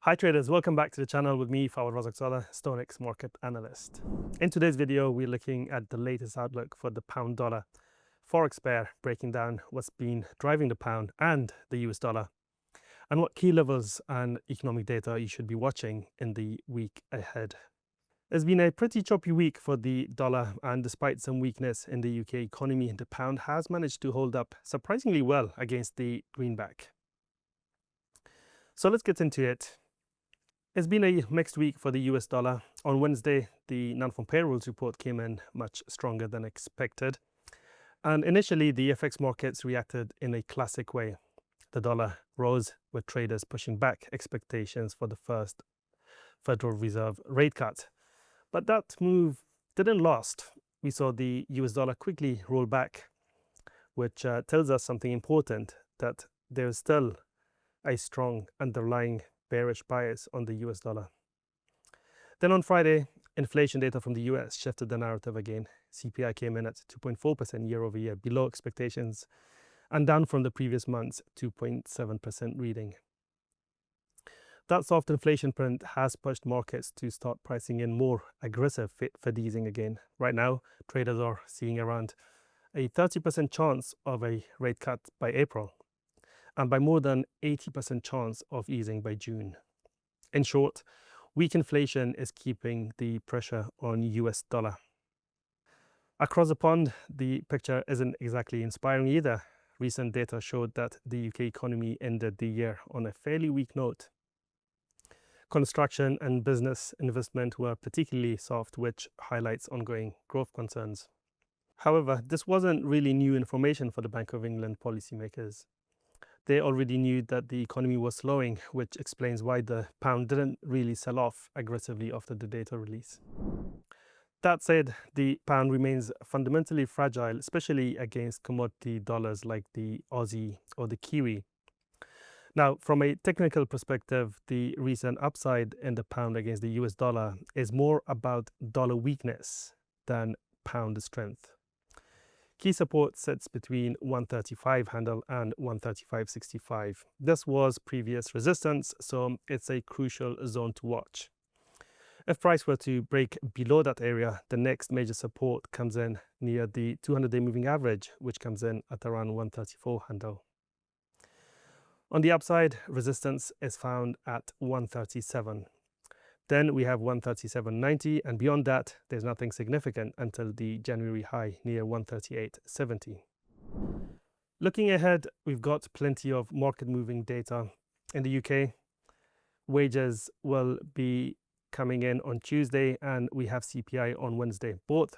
Hi traders, welcome back to the channel with me, Fawad Razaqzada, StoneX Market Analyst. In today's video, we're looking at the latest outlook for the pound dollar forex pair, breaking down what's been driving the pound and the US dollar, and what key levels and economic data you should be watching in the week ahead. It's been a pretty choppy week for the dollar, and despite some weakness in the UK economy, the pound has managed to hold up surprisingly well against the greenback. So let's get into it. It's been a mixed week for the US dollar. On Wednesday, the Nonfarm Payrolls report came in much stronger than expected. And initially, the FX markets reacted in a classic way. The dollar rose, with traders pushing back expectations for the first Federal Reserve rate cut. But that move didn't last. We saw the US dollar quickly roll back, which tells us something important, that there is still a strong underlying bearish bias on the US dollar. Then on Friday, inflation data from the US shifted the narrative again. CPI came in at 2.4% year over year, below expectations, and down from the previous month's 2.7% reading. That soft inflation print has pushed markets to start pricing in more aggressive Fed easing again. Right now, traders are seeing around a 30% chance of a rate cut by April, and by more than 80% chance of easing by June. In short, weak inflation is keeping the pressure on US dollar. Across the pond, the picture isn't exactly inspiring either. Recent data showed that the UK economy ended the year on a fairly weak note. Construction and business investment were particularly soft, which highlights ongoing growth concerns. However, this wasn't really new information for the Bank of England policymakers. They already knew that the economy was slowing, which explains why the pound didn't really sell off aggressively after the data release. That said, the pound remains fundamentally fragile, especially against commodity dollars like the Aussie or the Kiwi. Now, from a technical perspective, the recent upside in the pound against the US dollar is more about dollar weakness than pound strength. Key support sits between 135 handle and 135.65. This was previous resistance, so it's a crucial zone to watch. If price were to break below that area, the next major support comes in near the 200-day moving average, which comes in at around 134 handle. On the upside, resistance is found at 137. Then we have 137.90, and beyond that, there's nothing significant until the January high near 138.70. Looking ahead, we've got plenty of market moving data. In the UK, wages will be coming in on Tuesday, and we have CPI on Wednesday, both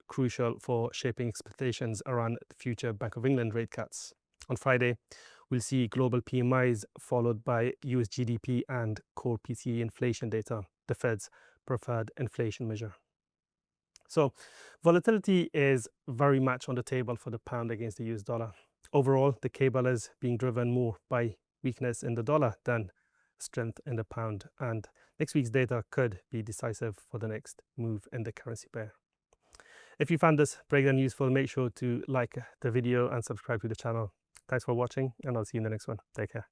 crucial for shaping expectations around the future Bank of England rate cuts. On Friday, we'll see global PMIs followed by US GDP and core PCE inflation data, the Fed's preferred inflation measure. So volatility is very much on the table for the pound against the US dollar. Overall, the cable is being driven more by weakness in the dollar than strength in the pound, and next week's data could be decisive for the next move in the currency pair. If you found this breakdown useful, make sure to like the video and subscribe to the channel. Thanks for watching, and I'll see you in the next one. Take care.